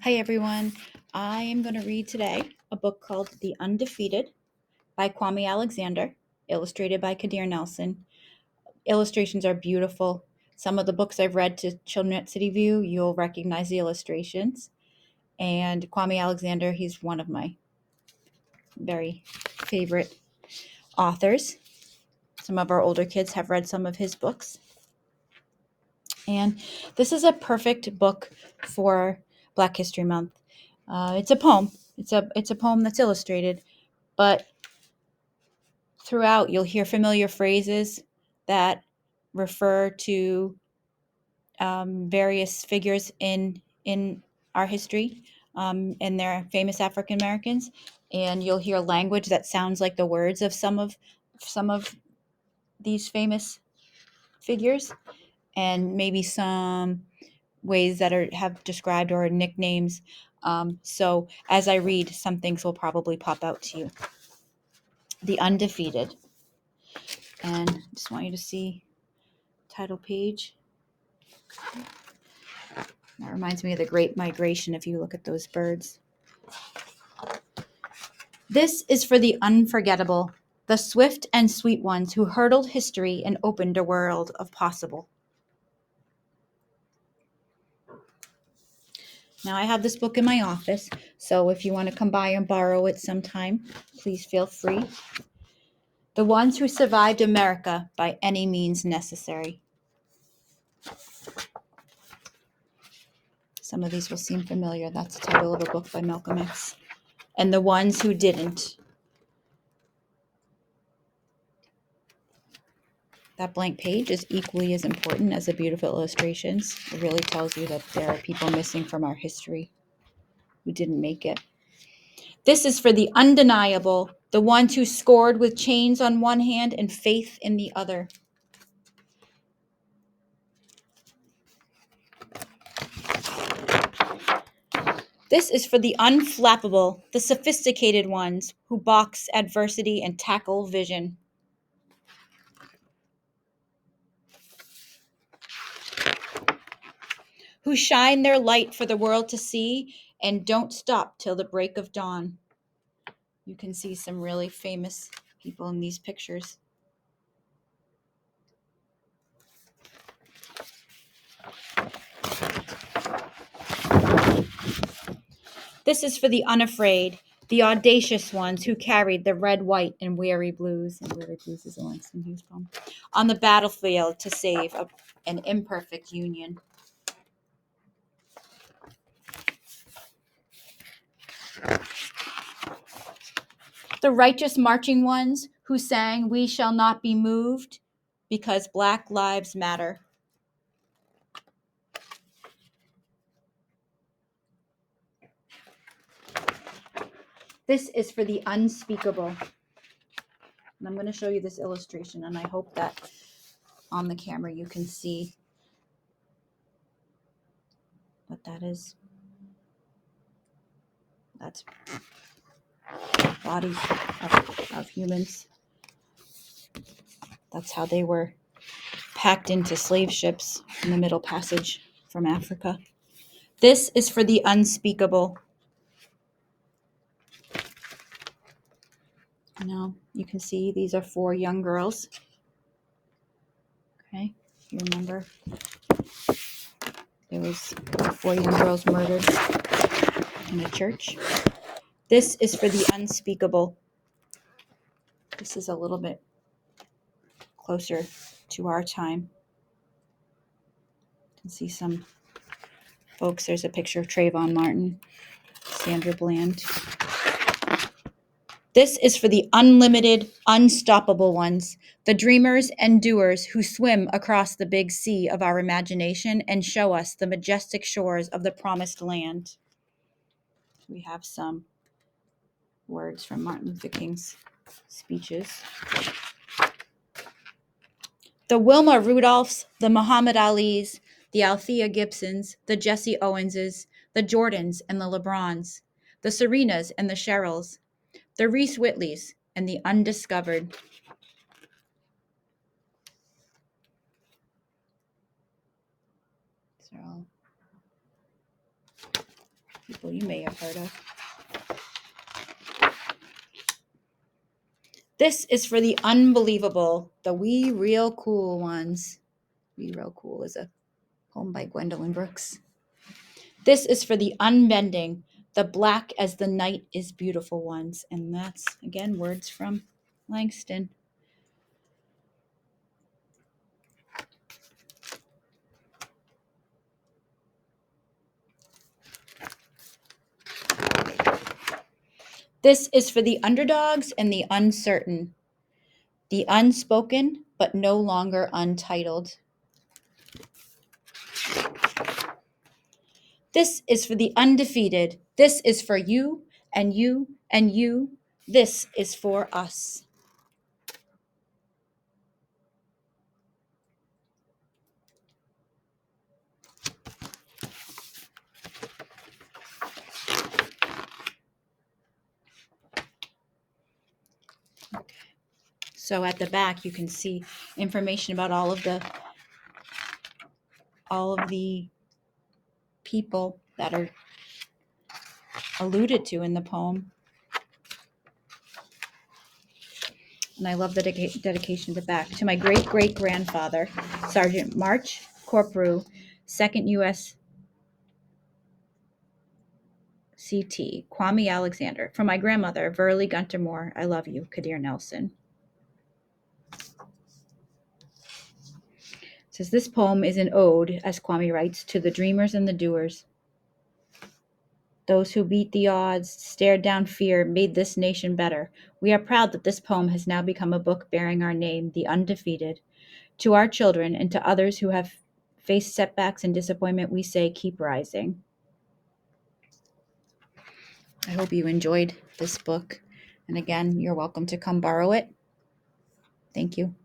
Hi everyone. I am going to read today a book called The Undefeated by Kwame Alexander, illustrated by Kadir Nelson. Illustrations are beautiful. Some of the books I've read to children at City View, you'll recognize the illustrations. And Kwame Alexander, he's one of my very favorite authors. Some of our older kids have read some of his books. And this is a perfect book for Black History Month. It's a poem. It's a poem that's illustrated, but throughout you'll hear familiar phrases that refer to various figures in our history, and they're famous African Americans, and you'll hear language that sounds like the words of some of these famous figures, and maybe some ways that have described or nicknames. So as I read, some things will probably pop out to you. The Undefeated. And I just want you to see title page. That reminds me of the Great Migration if you look at those birds. This is for the unforgettable, the swift and sweet ones who hurdled history and opened a world of possible. Now, I have this book in my office, so if you want to come by and borrow it sometime, please feel free. The ones who survived America by any means necessary. Some of these will seem familiar. That's the title of a book by Malcolm X. And the ones who didn't. That blank page is equally as important as the beautiful illustrations. It really tells you that there are people missing from our history who didn't make it. This is for the undeniable, the ones who scored with chains on one hand and faith in the other. This is for the unflappable, the sophisticated ones who box adversity and tackle vision. Who shine their light for the world to see and don't stop till the break of dawn. You can see some really famous people in these pictures. This is for the unafraid, the audacious ones who carried the red, white, and weary blues. And weary blues is a Langston Hughes poem. On the battlefield to save an imperfect union. The righteous marching ones who sang, "We shall not be moved because Black lives matter." This is for the unspeakable. And I'm going to show you this illustration, and I hope that on the camera you can see what that is. That's bodies of humans. That's how they were packed into slave ships in the Middle Passage from Africa. This is for the unspeakable. Now you can see these are 4 young girls. Okay, you remember there was 4 young girls murdered in a church. This is for the unspeakable. This is a little bit closer to our time. You can see some folks. There's a picture of Trayvon Martin, Sandra Bland. This is for the unlimited, unstoppable ones, the dreamers and doers who swim across the big sea of our imagination and show us the majestic shores of the promised land. We have some words from Martin Luther King's speeches. The Wilma Rudolphs, the Muhammad Alis, the Althea Gibsons, the Jesse Owenses, the Jordans and the LeBrons, the Serenas and the Cheryls, the Reese Whitleys and the undiscovered. So people you may have heard of. This is for the unbelievable, the We Real Cool ones. We Real Cool is a poem by Gwendolyn Brooks. This is for the unbending, the black as the night is beautiful ones. And that's, again, words from Langston. This is for the underdogs and the uncertain, the unspoken, but no longer untitled. This is for the undefeated. This is for you and you and you. This is for us. So at the back, you can see information about all of the people that are alluded to in the poem. And I love the dedication at the back. To my great-great-grandfather, Sergeant March Corporu, 2nd U.S. CT, Kwame Alexander. From my grandmother, Verley Gunter Moore, I love you, Kadir Nelson. It says, this poem is an ode, as Kwame writes, to the dreamers and the doers. Those who beat the odds, stared down fear, made this nation better. We are proud that this poem has now become a book bearing our name, The Undefeated. To our children and to others who have faced setbacks and disappointment, we say, keep rising. I hope you enjoyed this book. And again, you're welcome to come borrow it. Thank you.